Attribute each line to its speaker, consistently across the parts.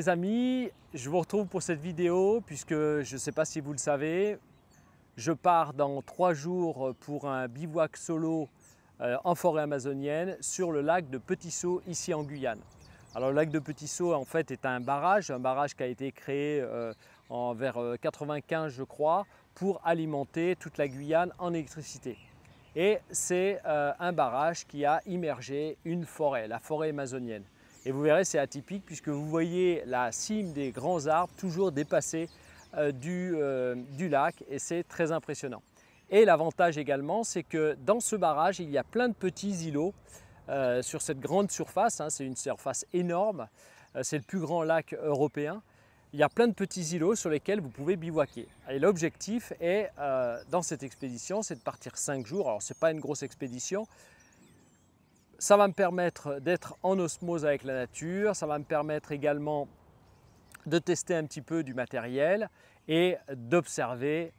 Speaker 1: les amis, je vous retrouve pour cette vidéo puisque je ne sais pas si vous le savez, je pars dans 3 jours pour un bivouac solo en forêt amazonienne sur le lac de Petit-Saut ici en Guyane. Alors le lac de Petit-Saut en fait est un barrage qui a été créé vers 95 je crois pour alimenter toute la Guyane en électricité. Et c'est un barrage qui a immergé une forêt, la forêt amazonienne. Et vous verrez, c'est atypique puisque vous voyez la cime des grands arbres toujours dépasser du lac et c'est très impressionnant. Et l'avantage également, c'est que dans ce barrage, il y a plein de petits îlots sur cette grande surface, hein, c'est une surface énorme, c'est le plus grand lac européen. Il y a plein de petits îlots sur lesquels vous pouvez bivouaquer. Et l'objectif est, dans cette expédition, c'est de partir 5 jours. Alors ce n'est pas une grosse expédition. Ça va me permettre d'être en osmose avec la nature, ça va me permettre également de tester un petit peu du matériel et d'observer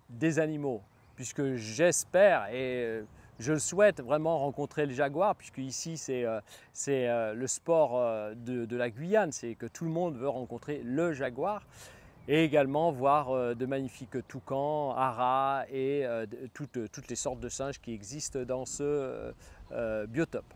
Speaker 1: des animaux. Puisque j'espère et je le souhaite vraiment rencontrer le jaguar, puisque ici c'est le sport de la Guyane, c'est que tout le monde veut rencontrer le jaguar. Et également voir de magnifiques toucans, haras et toutes les sortes de singes qui existent dans ce biotope.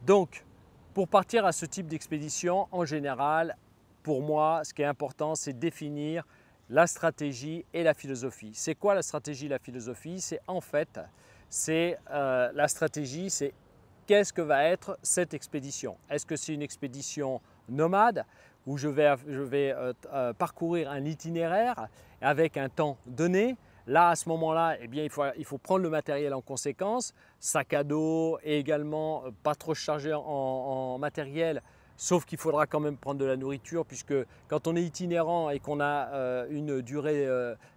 Speaker 1: Donc, pour partir à ce type d'expédition, en général, pour moi, ce qui est important, c'est définir la stratégie et la philosophie. C'est quoi la stratégie et la philosophie? C'est en fait, la stratégie, c'est qu'est-ce que va être cette expédition? Est-ce que c'est une expédition nomade où je vais parcourir un itinéraire avec un temps donné? Là, à ce moment-là, eh bien, il faut prendre le matériel en conséquence, sac à dos et également pas trop chargé en matériel, sauf qu'il faudra quand même prendre de la nourriture puisque quand on est itinérant et qu'on a une durée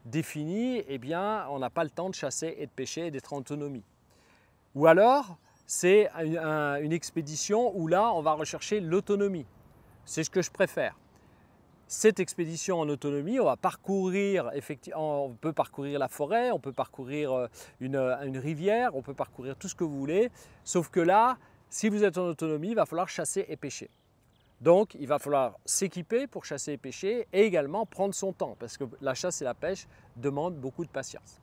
Speaker 1: définie, eh bien, on n'a pas le temps de chasser et de pêcher et d'être en autonomie. Ou alors, c'est une expédition où là, on va rechercher l'autonomie. C'est ce que je préfère. Cette expédition en autonomie, on va parcourir, effectivement, on peut parcourir la forêt, on peut parcourir une rivière, on peut parcourir tout ce que vous voulez. Sauf que là, si vous êtes en autonomie, il va falloir chasser et pêcher. Donc, il va falloir s'équiper pour chasser et pêcher et également prendre son temps parce que la chasse et la pêche demandent beaucoup de patience.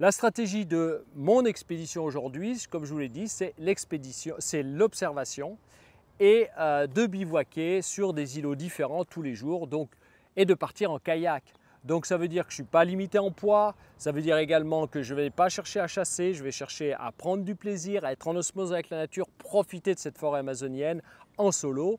Speaker 1: La stratégie de mon expédition aujourd'hui, comme je vous l'ai dit, c'est l'observation et de bivouaquer sur des îlots différents tous les jours et de partir en kayak. Donc ça veut dire que je ne suis pas limité en poids, ça veut dire également que je ne vais pas chercher à chasser, je vais chercher à prendre du plaisir, à être en osmose avec la nature, profiter de cette forêt amazonienne en solo.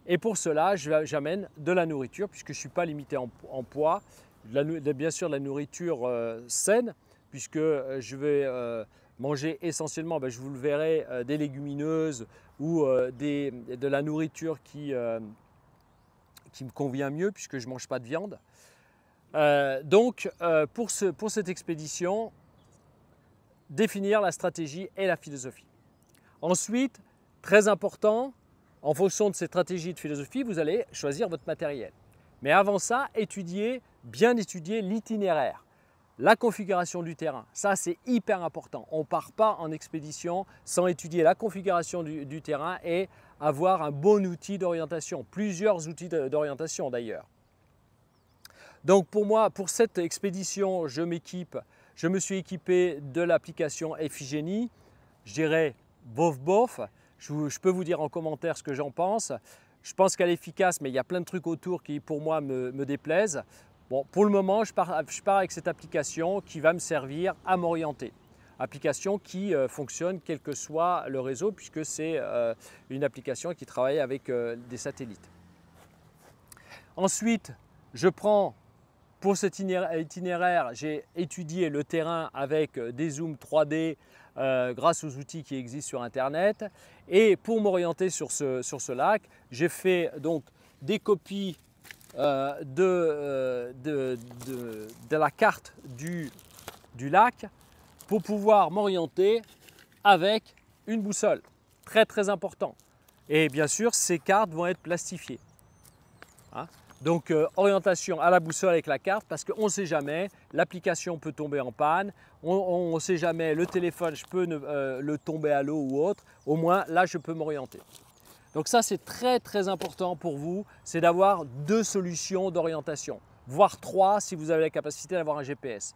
Speaker 1: Et pour cela, j'amène de la nourriture puisque je ne suis pas limité en poids, bien sûr de la nourriture saine puisque je vais manger essentiellement, je vous le verrez, des légumineuses ou de la nourriture qui me convient mieux puisque je ne mange pas de viande. Pour cette expédition, définir la stratégie et la philosophie. Ensuite, très important, en fonction de cette stratégie et de philosophie, vous allez choisir votre matériel. Mais avant ça, bien étudier l'itinéraire. La configuration du terrain, ça c'est hyper important. On ne part pas en expédition sans étudier la configuration du terrain et avoir un bon outil d'orientation, plusieurs outils d'orientation d'ailleurs. Donc pour moi, pour cette expédition, je me suis équipé de l'application Iphigénie, je dirais bof bof, je peux vous dire en commentaire ce que j'en pense. Je pense qu'elle est efficace, mais il y a plein de trucs autour qui pour moi me déplaisent. Bon, pour le moment, je pars avec cette application qui va me servir à m'orienter. Application qui fonctionne quel que soit le réseau puisque c'est une application qui travaille avec des satellites. Ensuite, pour cet itinéraire, j'ai étudié le terrain avec des zooms 3D grâce aux outils qui existent sur Internet. Et pour m'orienter sur ce lac, j'ai fait donc des copies de la carte du lac pour pouvoir m'orienter avec une boussole. Très très important. Et bien sûr, ces cartes vont être plastifiées. Hein? Donc orientation à la boussole avec la carte parce qu'on ne sait jamais, l'application peut tomber en panne, on ne sait jamais, le téléphone, je peux le tomber à l'eau ou autre, au moins là je peux m'orienter. Donc ça, c'est très très important pour vous, c'est d'avoir 2 solutions d'orientation, voire 3 si vous avez la capacité d'avoir un GPS.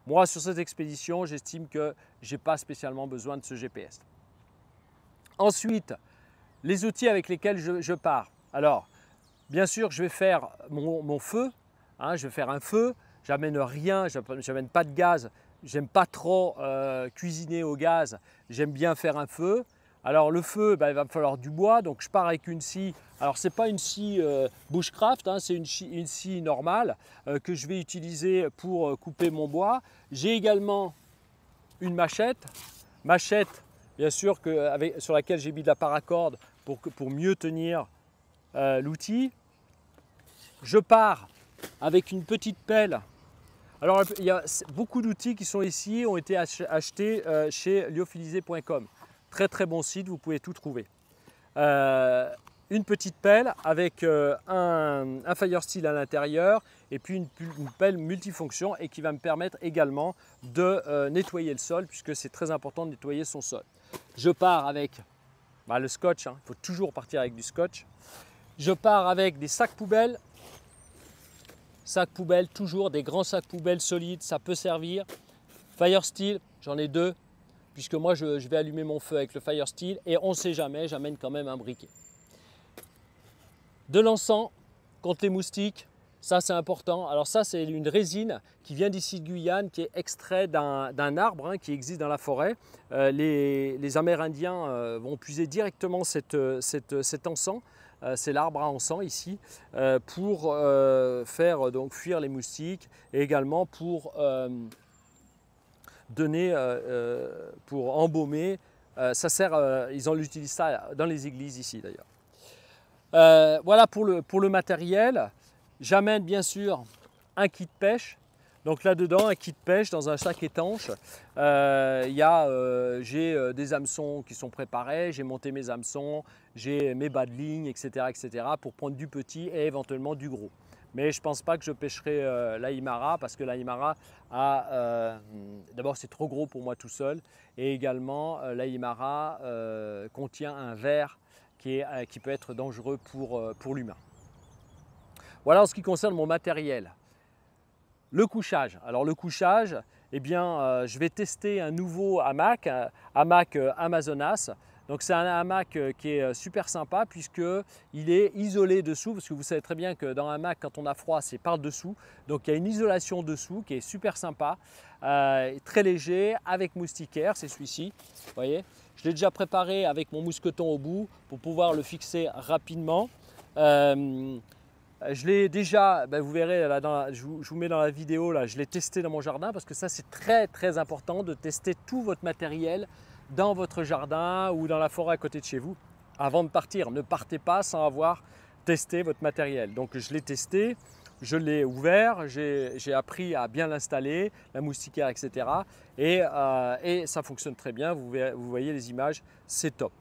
Speaker 1: Moi, sur cette expédition, j'estime que je n'ai pas spécialement besoin de ce GPS. Ensuite, les outils avec lesquels je pars. Alors, bien sûr, je vais faire mon feu, hein, je vais faire un feu, j'amène rien, je n'amène pas de gaz, j'aime pas trop cuisiner au gaz, j'aime bien faire un feu. Alors le feu, il va me falloir du bois, donc je pars avec une scie. Alors ce n'est pas une scie bushcraft, hein, c'est une scie normale que je vais utiliser pour couper mon bois. J'ai également une machette, bien sûr sur laquelle j'ai mis de la paracorde pour mieux tenir l'outil. Je pars avec une petite pelle. Alors il y a beaucoup d'outils qui sont ici, ont été achetés chez lyophilisé.com. Très très bon site, vous pouvez tout trouver. Une petite pelle avec un fire steel à l'intérieur et puis une pelle multifonction et qui va me permettre également de nettoyer le sol puisque c'est très important de nettoyer son sol. Je pars avec le scotch, hein, il faut toujours partir avec du scotch. Je pars avec des sacs poubelles. Sacs poubelles, toujours des grands sacs poubelles solides, ça peut servir. Fire steel, j'en ai 2. Puisque moi je vais allumer mon feu avec le fire steel et on ne sait jamais, j'amène quand même un briquet. De l'encens contre les moustiques, ça c'est important. Alors ça c'est une résine qui vient d'ici de Guyane, qui est extrait d'un arbre hein, qui existe dans la forêt. Les Amérindiens vont puiser directement cet encens, c'est l'arbre à encens ici, pour faire donc fuir les moustiques et également pour pour embaumer, ça sert, ils utilisent ça dans les églises ici d'ailleurs. Voilà pour le matériel. J'amène bien sûr un kit pêche. Donc là-dedans, un kit pêche dans un sac étanche. J'ai des hameçons qui sont préparés, j'ai monté mes hameçons, j'ai mes bas de ligne, etc., pour prendre du petit et éventuellement du gros. Mais je ne pense pas que je pêcherai l'Aïmara parce que l'Aïmara d'abord c'est trop gros pour moi tout seul et également l'Aïmara contient un ver qui peut être dangereux pour l'humain. Voilà en ce qui concerne mon matériel. Le couchage. Alors le couchage, eh bien, je vais tester un nouveau hamac, hamac Amazonas. Donc c'est un hamac qui est super sympa puisqu'il est isolé dessous, parce que vous savez très bien que dans un hamac, quand on a froid, c'est par-dessous. Donc il y a une isolation dessous qui est super sympa, très léger, avec moustiquaire, c'est celui-ci, vous voyez. Je l'ai déjà préparé avec mon mousqueton au bout pour pouvoir le fixer rapidement. Je l'ai déjà, vous verrez, là, je vous mets dans la vidéo, là, je l'ai testé dans mon jardin parce que ça c'est très très important de tester tout votre matériel dans votre jardin ou dans la forêt à côté de chez vous avant de partir. Ne partez pas sans avoir testé votre matériel. Donc je l'ai testé, je l'ai ouvert, j'ai appris à bien l'installer, la moustiquaire, etc. Et ça fonctionne très bien, vous voyez les images, c'est top.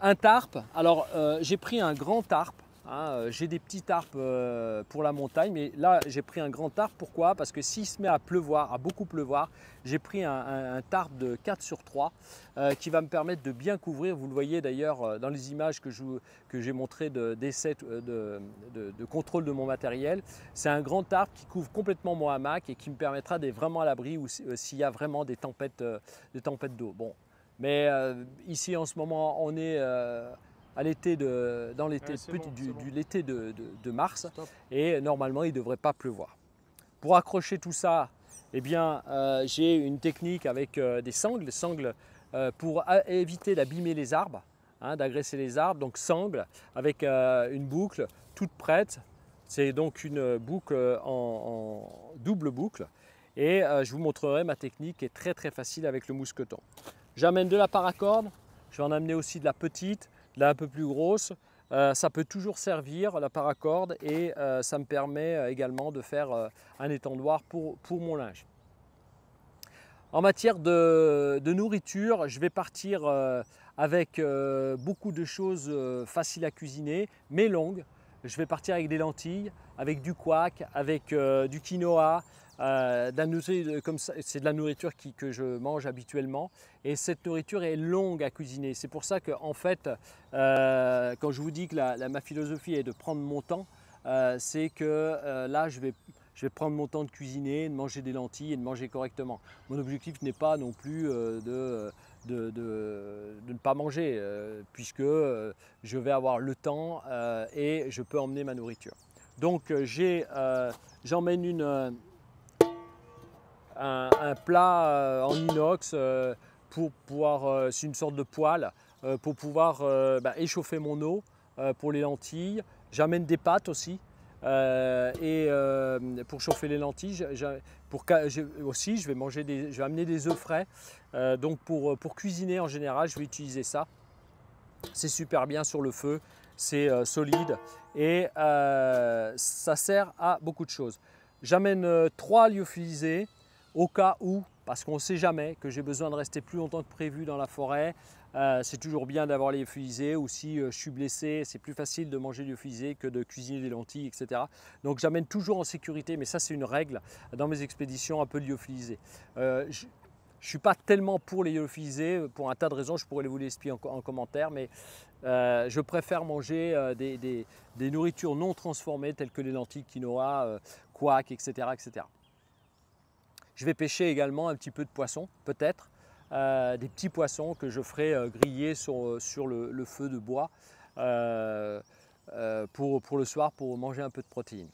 Speaker 1: Un tarp, alors j'ai pris un grand tarp. Hein, j'ai des petits tarps pour la montagne, mais là j'ai pris un grand tarp. Pourquoi? Parce que s'il se met à pleuvoir, à beaucoup pleuvoir, j'ai pris un tarp de 4 sur 3 qui va me permettre de bien couvrir. Vous le voyez d'ailleurs dans les images que j'ai montrées d'essai de contrôle de mon matériel. C'est un grand tarp qui couvre complètement mon hamac et qui me permettra d'être vraiment à l'abri s'il y a vraiment des tempêtes d'eau. Bon, mais ici en ce moment on est dans l'été de mars. Stop. Et normalement il ne devrait pas pleuvoir. Pour accrocher tout ça, eh bien, j'ai une technique avec des sangles pour éviter d'abîmer les arbres, hein, d'agresser les arbres. Donc sangles avec une boucle toute prête. C'est donc une boucle en double boucle. Et je vous montrerai ma technique qui est très très facile avec le mousqueton. J'amène de la paracorde, je vais en amener aussi de la petite, là un peu plus grosse, ça peut toujours servir la paracorde et ça me permet également de faire un étendoir pour mon linge. En matière de nourriture, je vais partir avec beaucoup de choses faciles à cuisiner mais longues. Je vais partir avec des lentilles, avec du couac, avec du quinoa, comme c'est de la nourriture que je mange habituellement, et cette nourriture est longue à cuisiner. C'est pour ça que en fait, quand je vous dis que ma philosophie est de prendre mon temps, c'est que là je vais prendre mon temps de cuisiner, de manger des lentilles et de manger correctement. Mon objectif n'est pas non plus de ne pas manger, puisque je vais avoir le temps et je peux emmener ma nourriture. Donc j'emmène un plat en inox pour pouvoir, c'est une sorte de poêle, pour pouvoir échauffer mon eau pour les lentilles. J'amène des pâtes aussi pour chauffer les lentilles. Aussi, je vais amener des œufs frais. Donc pour cuisiner en général, je vais utiliser ça. C'est super bien sur le feu, c'est solide et ça sert à beaucoup de choses. J'amène 3 lyophilisés au cas où, parce qu'on ne sait jamais, que j'ai besoin de rester plus longtemps que prévu dans la forêt. C'est toujours bien d'avoir les lyophilisés, ou si je suis blessé, c'est plus facile de manger lyophilisé que de cuisiner des lentilles, etc. Donc j'amène toujours en sécurité, mais ça c'est une règle dans mes expéditions, un peu de lyophilisé. Je ne suis pas tellement pour les lyophilisés, pour un tas de raisons, je pourrais vous l'expliquer en commentaire, mais je préfère manger des nourritures non transformées telles que les lentilles, quinoa, couac, etc., etc. Je vais pêcher également un petit peu de poisson, peut-être, des petits poissons que je ferai griller sur le feu de bois pour le soir, pour manger un peu de protéines.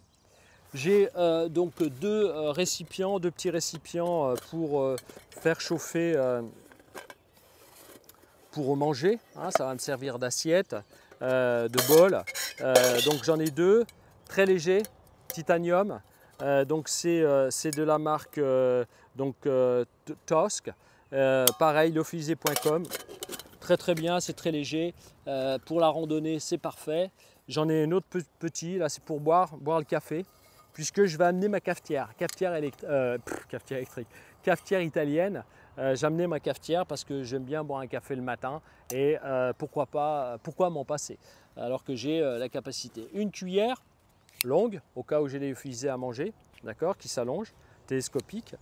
Speaker 1: J'ai donc deux petits récipients pour faire chauffer, pour manger. Hein, ça va me servir d'assiette, de bol. Donc j'en ai 2, très légers, titanium. Donc c'est de la marque Tosk. Pareil, lyophilisé.com. Très très bien, c'est très léger. Pour la randonnée, c'est parfait. J'en ai un autre petit, là c'est pour boire le café, puisque je vais amener ma cafetière électrique, cafetière italienne. J'ai amené ma cafetière parce que j'aime bien boire un café le matin et pourquoi m'en passer alors que j'ai la capacité. Une cuillère longue au cas où j'ai des lyophilisés à manger, d'accord, qui s'allonge, télescopique.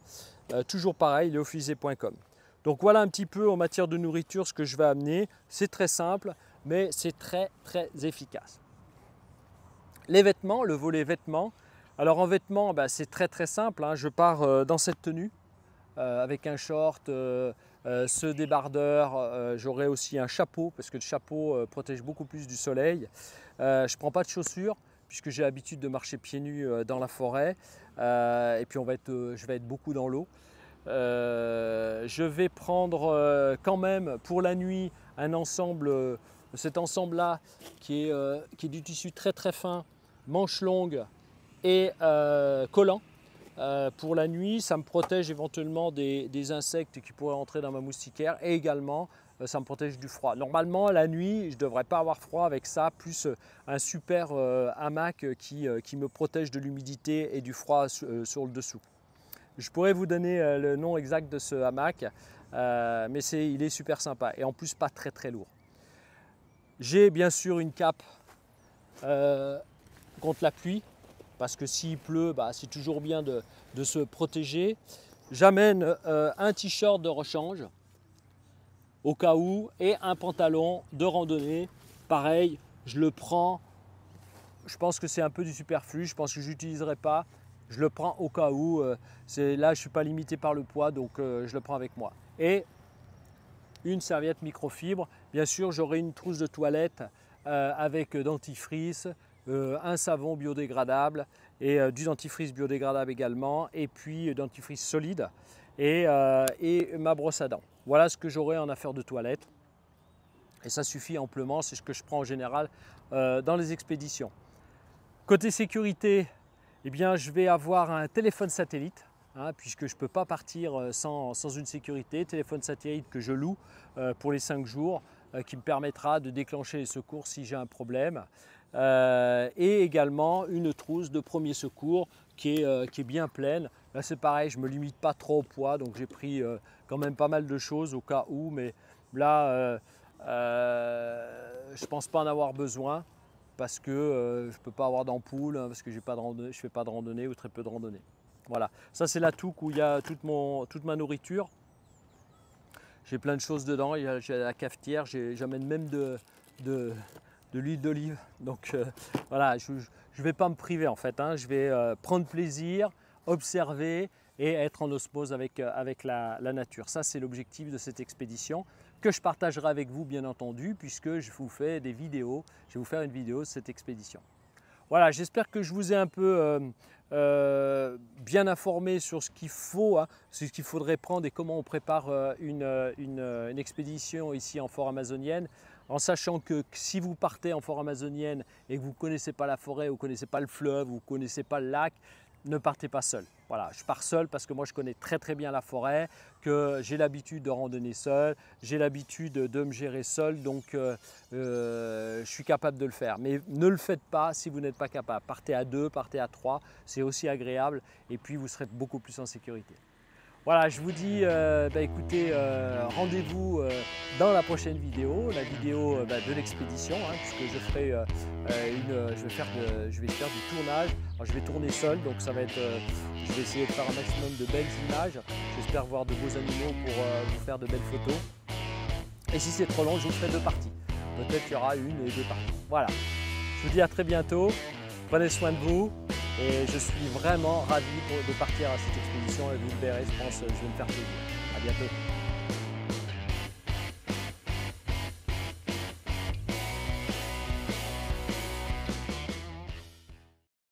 Speaker 1: Toujours pareil, lyophilisé.com. Donc voilà un petit peu en matière de nourriture ce que je vais amener. C'est très simple, mais c'est très très efficace. Les vêtements, le volet vêtements. Alors en vêtements, c'est très très simple. Hein. Je pars dans cette tenue avec un short, ce débardeur. J'aurai aussi un chapeau parce que le chapeau protège beaucoup plus du soleil. Je ne prends pas de chaussures puisque j'ai l'habitude de marcher pieds nus dans la forêt. Et puis je vais être beaucoup dans l'eau. Je vais prendre quand même pour la nuit un ensemble, cet ensemble-là qui est du tissu très très fin, manches longues et collant. Pour la nuit, ça me protège éventuellement des insectes qui pourraient entrer dans ma moustiquaire et également ça me protège du froid. Normalement, la nuit, je ne devrais pas avoir froid avec ça, plus un super hamac qui me protège de l'humidité et du froid sur le dessous. Je pourrais vous donner le nom exact de ce hamac, mais il est super sympa et en plus pas très très lourd. J'ai bien sûr une cape contre la pluie, parce que s'il pleut, c'est toujours bien de se protéger. J'amène un t-shirt de rechange au cas où et un pantalon de randonnée. Pareil, je le prends, je pense que c'est un peu du superflu, je pense que je n'utiliserai pas. Je le prends au cas où, là je ne suis pas limité par le poids, donc je le prends avec moi. Et une serviette microfibre, bien sûr j'aurai une trousse de toilette avec dentifrice, un savon biodégradable et du dentifrice biodégradable également, et puis dentifrice solide et ma brosse à dents. Voilà ce que j'aurai en affaire de toilette et ça suffit amplement, c'est ce que je prends en général dans les expéditions. Côté sécurité, eh bien, je vais avoir un téléphone satellite, hein, puisque je ne peux pas partir sans une sécurité. Téléphone satellite que je loue pour les 5 jours, qui me permettra de déclencher les secours si j'ai un problème. Et également une trousse de premier secours qui est bien pleine. Là c'est pareil, je ne me limite pas trop au poids, donc j'ai pris quand même pas mal de choses au cas où, mais là je ne pense pas en avoir besoin parce que je ne peux pas avoir d'ampoule, parce que je ne fais pas de randonnée ou très peu de randonnée. Voilà, ça c'est la touque où il y a toute ma nourriture. J'ai plein de choses dedans, j'ai la cafetière, j'amène même de l'huile d'olive. Donc voilà, je ne vais pas me priver en fait, hein. Je vais prendre plaisir, observer et être en osmose avec la nature. Ça c'est l'objectif de cette expédition que je partagerai avec vous bien entendu, puisque je vous fais des vidéos. Je vais vous faire une vidéo de cette expédition. Voilà, j'espère que je vous ai un peu bien informé sur ce qu'il faut, hein, ce qu'il faudrait prendre et comment on prépare une expédition ici en forêt amazonienne, en sachant que si vous partez en forêt amazonienne et que vous ne connaissez pas la forêt, vous ne connaissez pas le fleuve, vous ne connaissez pas le lac, ne partez pas seul. Voilà, je pars seul parce que moi je connais très bien la forêt, que j'ai l'habitude de randonner seul, j'ai l'habitude de me gérer seul, donc je suis capable de le faire. Mais ne le faites pas si vous n'êtes pas capable. Partez à 2, partez à 3, c'est aussi agréable et puis vous serez beaucoup plus en sécurité. Voilà, je vous dis, écoutez, rendez-vous dans la prochaine vidéo, la vidéo de l'expédition, hein, puisque je ferai je vais faire du tournage. Alors, je vais tourner seul, donc ça va être, je vais essayer de faire un maximum de belles images. J'espère voir de beaux animaux pour vous faire de belles photos. Et si c'est trop long, je vous ferai 2 parties. Peut-être qu'il y aura 1 et 2 parties. Voilà, je vous dis à très bientôt. Prenez soin de vous. Et je suis vraiment ravi de partir à cette expédition et vous le verrez, je pense, je vais me faire plaisir. À bientôt.